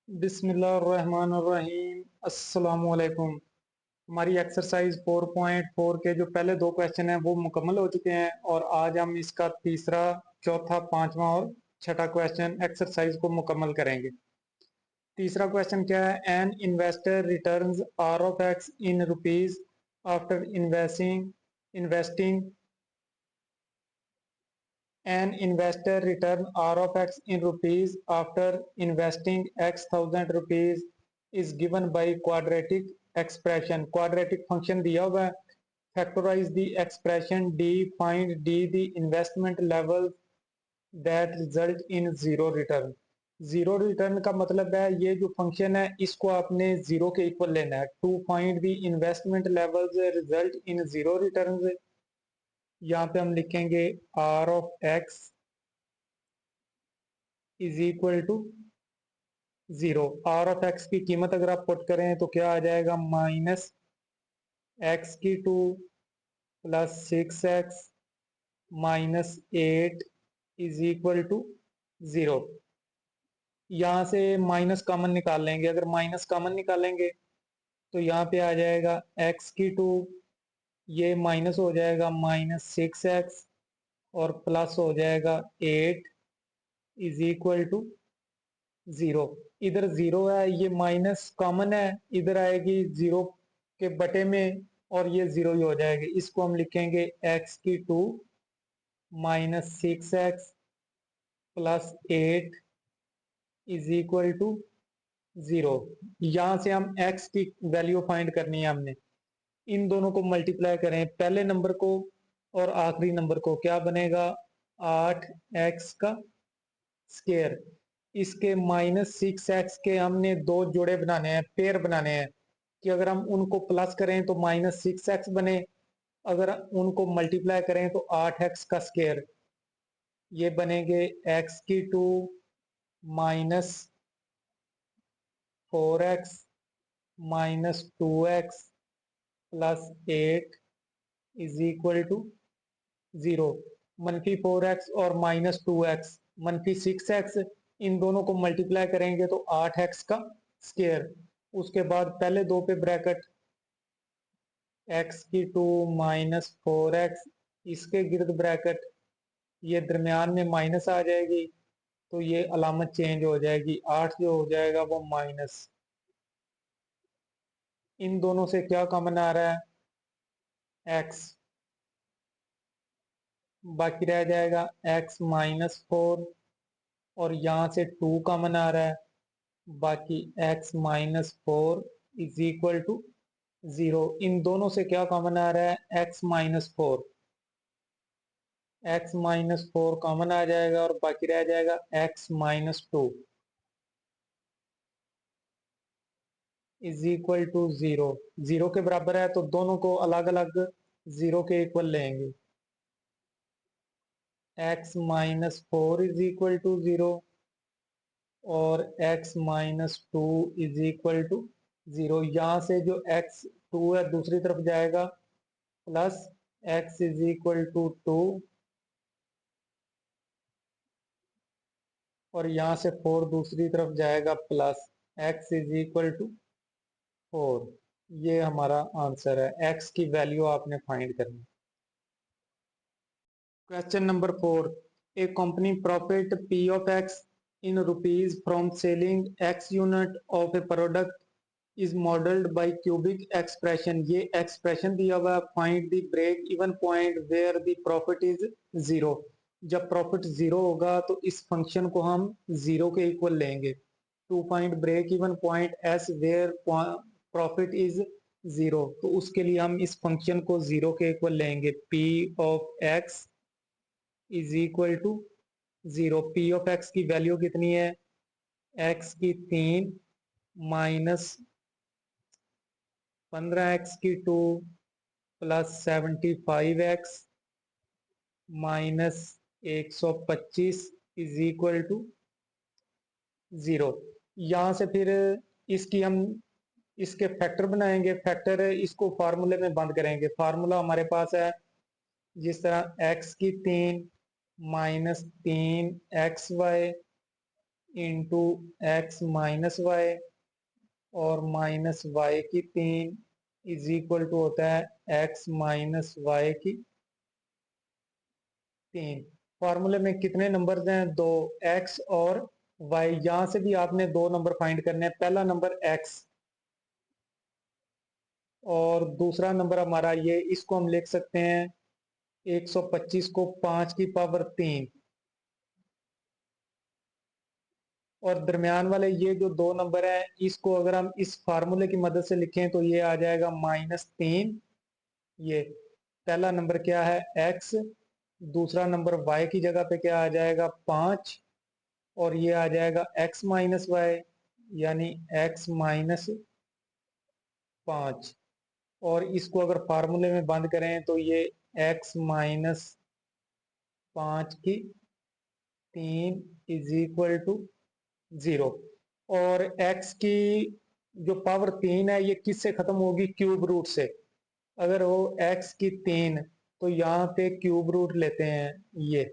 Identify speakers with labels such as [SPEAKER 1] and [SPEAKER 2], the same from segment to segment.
[SPEAKER 1] बिस्मिल्लाहिर्रहमानिर्रहीम। अस्सलामुअलैकुम। हमारी एक्सरसाइज 4.4 के जो पहले दो क्वेश्चन हैं वो मुकम्मल हो चुके हैं और आज हम इसका तीसरा, चौथा, पांचवा और छठा क्वेश्चन एक्सरसाइज को मुकम्मल करेंगे। तीसरा क्वेश्चन क्या है? An investor returns R of x in rupees after investing An investor return R of X in rupees after investing X thousand rupees is given by quadratic expression. Quadratic function दिया हुआ है। Factorize the expression D. Find D the investment level that result in zero return. Zero return का मतलब है ये जो function है इसको आपने जीरो के इक्वल लेना है। To find the investment levels result in zero return. यहाँ पे हम लिखेंगे R of x is equal to zero. R of x की कीमत अगर आप पुट करें तो क्या आ जाएगा? माइनस एक्स की two plus 6x minus 8 is equal to zero. यहां से माइनस कॉमन निकाल लेंगे। अगर माइनस कॉमन निकालेंगे तो यहाँ पे आ जाएगा x की टू, ये माइनस हो जाएगा -6x और प्लस हो जाएगा 8 इज इक्वल टू जीरो। इधर जीरो है, ये माइनस कॉमन है, इधर आएगी जीरो के बटे में और ये जीरो ही हो जाएगी। इसको हम लिखेंगे x की two -6x plus 8 is equal to zero. यहां से हम x की वैल्यू फाइंड करनी है हमने। इन दोनों को मल्टीप्लाई करें, पहले नंबर को और आखिरी नंबर को, क्या बनेगा? 8x का स्केयर। इसके -6x के हमने दो जोड़े बनाने हैं, पेयर बनाने हैं कि अगर हम उनको प्लस करें तो -6x बने, अगर उनको मल्टीप्लाई करें तो 8x का स्केयर। ये बनेंगे x की two -4x -2x plus 8 is equal to zero. -4x और -2x -6x, इन दोनों को मल्टीप्लाई करेंगे तो 8x का स्केयर। उसके बाद पहले दो पे ब्रैकेट, x की टू -4x, इसके गिर्द ब्रैकेट, ये दरमियान में माइनस आ जाएगी तो ये अलामत चेंज हो जाएगी, 8 जो हो जाएगा वो माइनस। इन दोनों से क्या कॉमन आ रहा है? x। बाकी रह जाएगा x -4 और यहां से 2 कॉमन आ रहा है, बाकी x -4 is equal to zero. इन दोनों से क्या कॉमन आ रहा है? x -4। x-4 कॉमन आ जाएगा और बाकी रह जाएगा x-2 is equal to zero. Zero के बराबर है तो दोनों को अलग अलग जीरो के इक्वल लेंगे। x-4 is equal to zero और x-2 is equal to zero. यहां से जो x2 है दूसरी तरफ जाएगा, plus x is equal to 2 और यहां से 4 दूसरी तरफ जाएगा, plus x is equal to 4। ये हमारा आंसर है। x की वैल्यू आपने फाइंड करनी। Question number 4। A company profit p of x in rupees from selling x unit of a product is modeled by cubic expression। ये expression दिया हुआ है। Find the break even point where the profit is zero. जब profit zero होगा तो इस function को हम जीरो के इक्वल लेंगे। To find break even points where profit is zero, तो उसके लिए हम इस फंक्शन को जीरो के इक्वल लेंगे। p of x is equal to zero. p of x की वैल्यू कितनी है? x की 3 -15x की 2 plus 75x -125 is equal to zero. यहां से फिर इसकी हम इसके फैक्टर बनाएंगे। फैक्टर इसको फार्मूले में बंद करेंगे। फार्मूला हमारे पास है जिस तरह x की 3 -3xy into x minus y और माइनस वाई की 3 इज इक्वल टू होता है एक्स माइनस वाई की 3। फॉर्मूले में कितने नंबर्स हैं? दो, एक्स और वाई। यहां से भी आपने दो नंबर फाइंड करने हैं। पहला नंबर एक्स और दूसरा नंबर हमारा ये, इसको हम लिख सकते हैं 125 को 5 की पावर 3। और दरमियान वाले ये जो दो नंबर हैं, इसको अगर हम इस फार्मूले की मदद से लिखें तो ये आ जाएगा -3। ये पहला नंबर क्या है? एक्स। दूसरा नंबर वाई की जगह पे क्या आ जाएगा? 5। और ये आ जाएगा एक्स माइनस वाई, यानी एक्स माइनस 5। और इसको अगर फार्मूले में बंद करें तो ये एक्स माइनस 5 की 3 इज इक्वल टू 0। और x की जो पावर 3 है ये किससे खत्म होगी? क्यूब रूट से। अगर वो x की 3, तो यहाँ पे क्यूब रूट लेते हैं। ये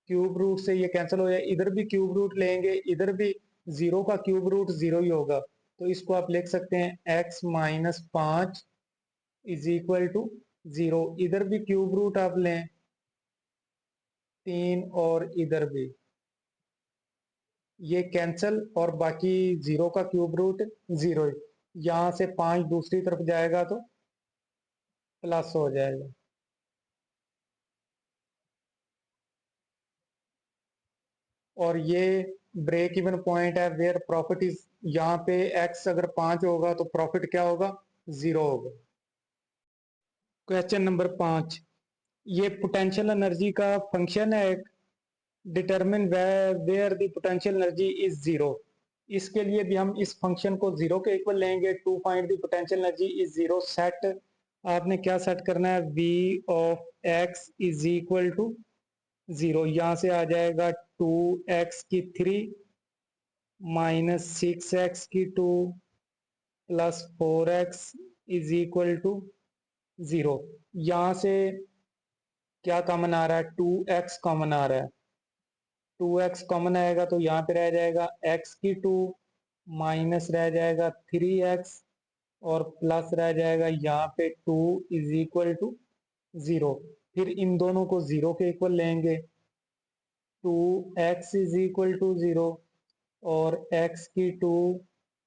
[SPEAKER 1] क्यूब रूट से ये कैंसिल हो जाए, इधर भी क्यूब रूट लेंगे, इधर भी 0 का क्यूब रूट 0 ही होगा। तो इसको आप लिख सकते हैं x minus 5 is equal to 0। इधर भी क्यूब रूट आप लें 3 और इधर भी, ये कैंसल और बाकी 0 का क्यूब रूट 0 ही। यहां से 5 दूसरी तरफ जाएगा तो प्लस हो जाएगा। और ये ब्रेक इवन पॉइंट है वेयर प्रॉफिट इज, यहाँ पे x अगर 5 होगा तो प्रॉफिट क्या होगा? 0 होगा। क्वेश्चन नंबर 5, ये पोटेंशियल एनर्जी का फंक्शन है। Determine where the potential energy is 0। इसके लिए भी हम इस फंक्शन को 0 के इक्वल लेंगे। To find the potential energy is 0 set, आपने क्या सेट करना है? v of x is equal to 0। यहां से आ जाएगा 2x की 3 माइनस 6x की 2 plus 4x is equal to 0। यहां से क्या कॉमन आ रहा है? 2x कॉमन आ रहा है। 2x कॉमन आएगा तो यहाँ पे रह जाएगा x की 2 माइनस रह जाएगा 3x और प्लस रह जाएगा यहाँ पे 2 इज इक्वल टू 0। फिर इन दोनों को 0 के इक्वल लेंगे। 2x इज इक्वल टू 0 और x की 2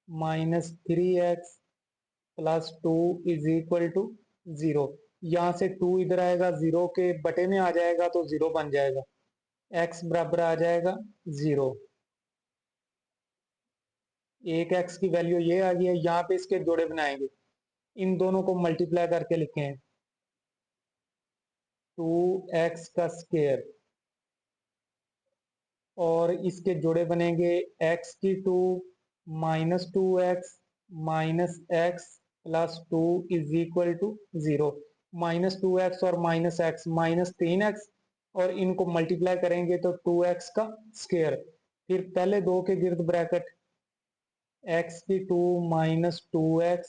[SPEAKER 1] minus 3x plus 2 is equal to 0। यहाँ से 2 इधर आएगा, 0 के बटे में आ जाएगा तो 0 बन जाएगा। x बराबर आ जाएगा 0। एक x की वैल्यू ये आ गई है। यहाँ पे इसके जोड़े बनाएंगे, इन दोनों को मल्टीप्लाई करके लिखें 2x का स्क्वायर और इसके जोड़े बनेंगे x की 2 minus 2x minus x plus 2 is equal to 0। -2x और माइनस एक्स माइनस 3x और इनको मल्टीप्लाई करेंगे तो 2x का स्क्वायर। फिर पहले दो के गिर्द ब्रैकेट x की 2 माइनस 2x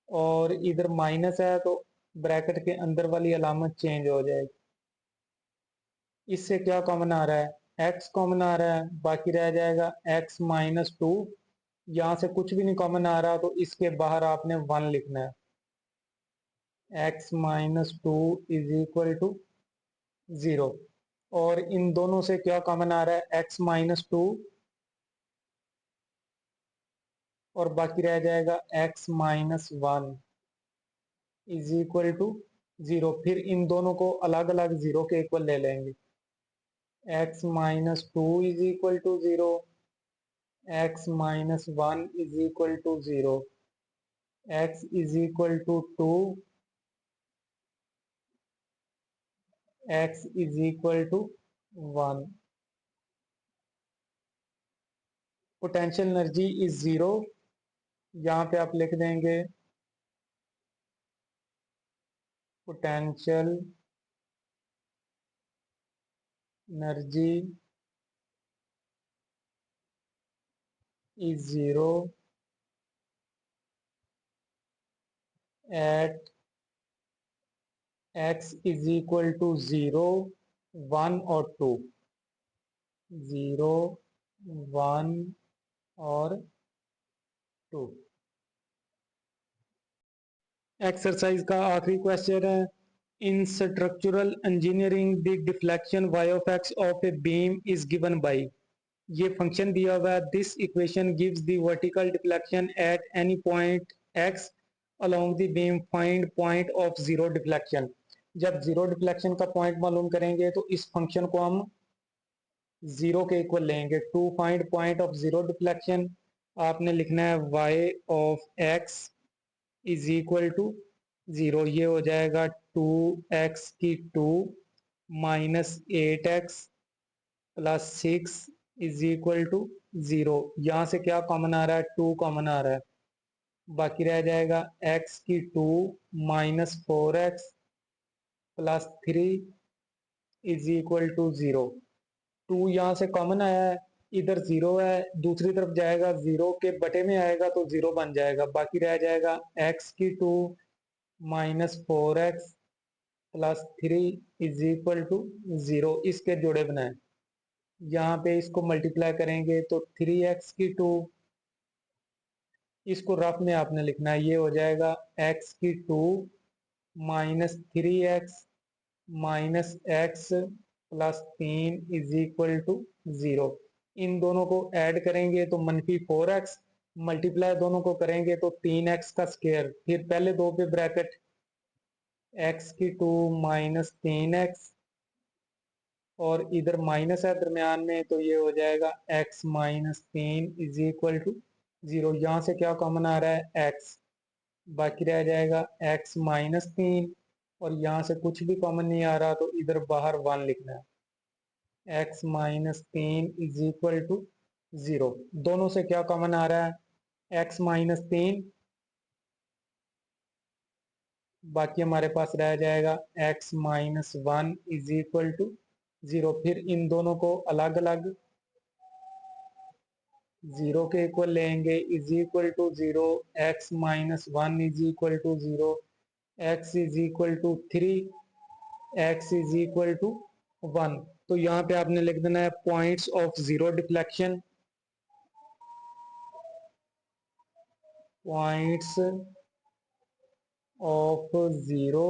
[SPEAKER 1] और इधर माइनस है तो ब्रैकेट के अंदर वाली अलामत चेंज हो जाएगी। इससे क्या कॉमन आ रहा है? x कॉमन आ रहा है, बाकी रह जाएगा x माइनस 2। यहां से कुछ भी नहीं कॉमन आ रहा तो इसके बाहर आपने 1 लिखना है। x minus 2 is equal to 0। और इन दोनों से क्या कॉमन आ रहा है? x माइनस 2 और बाकी रह जाएगा x minus 1 is equal to 0। फिर इन दोनों को अलग अलग 0 के इक्वल ले लेंगे। x minus 2 is equal to 0, x minus 1 is equal to 0, x is equal to 2, x is equal to 1। Potential energy is 0। यहाँ पे आप लिख देंगे potential energy is 0 at x is equal to 0, 1 और 2। 0, 1 और 2। एक्सरसाइज का आखिरी क्वेश्चन है, इन structural engineering the deflection y of x of a beam is given by. ये फंक्शन दिया हुआ है, this equation gives the vertical deflection at any point x along the beam, find point of zero deflection. जब zero deflection का point मालूम करेंगे तो इस फंक्शन को हम जीरो के इक्वल लेंगे। To find point of zero deflection आपने लिखना है y of x is equal to zero. ये हो जाएगा 2x की 2 minus 8x plus 6 is equal to zero. यहाँ से क्या कॉमन आ रहा है, 2 कॉमन आ रहा है, बाकी रह जाएगा x की 2 minus 4x plus 3 is equal to zero. 2 यहाँ से कॉमन आया है, इधर जीरो है, दूसरी तरफ जाएगा जीरो के बटे में आएगा तो जीरो बन जाएगा, बाकी रह जाएगा x की 2 minus 4x plus 3 is equal to zero. इसके जोड़े बनाए, यहाँ पे इसको मल्टीप्लाई करेंगे तो 3x की 2, इसको रफ में आपने लिखना है, ये हो जाएगा x की 2 minus 3x minus x plus 3 is equal to zero. इन दोनों को ऐड करेंगे तो मनफी 4x, मल्टीप्लाई दोनों को करेंगे तो 3x का स्क्वायर, फिर पहले दो पे ब्रैकेट x की 2 माइनस 3x और इधर माइनस है दरमियान में तो ये हो जाएगा x minus 3 is equal to zero. यहाँ से क्या कॉमन आ रहा है, x, बाकी रह जाएगा x माइनस 3 और यहाँ से कुछ भी कॉमन नहीं आ रहा तो इधर बाहर 1 लिखना है। x minus 3 is equal to zero. दोनों से क्या कॉमन आ रहा है, x माइनस 3, बाकी हमारे पास रह जाएगा x minus 1 is equal to zero. फिर इन दोनों को अलग अलग जीरो के इक्वल लेंगे, is equal to zero, x minus 1 is equal to zero, x is equal to 3, x is equal to 1। तो यहाँ पे आपने लिख देना है points of zero deflection, points of zero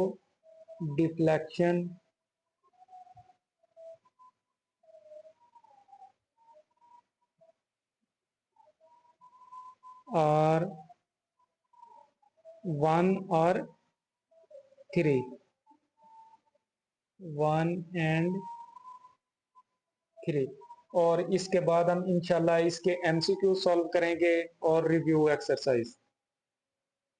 [SPEAKER 1] deflection are 1 और 3, 1 एंड 3। और इसके बाद हम इंशाल्लाह इसके एमसीक्यू सॉल्व करेंगे और रिव्यू एक्सरसाइज।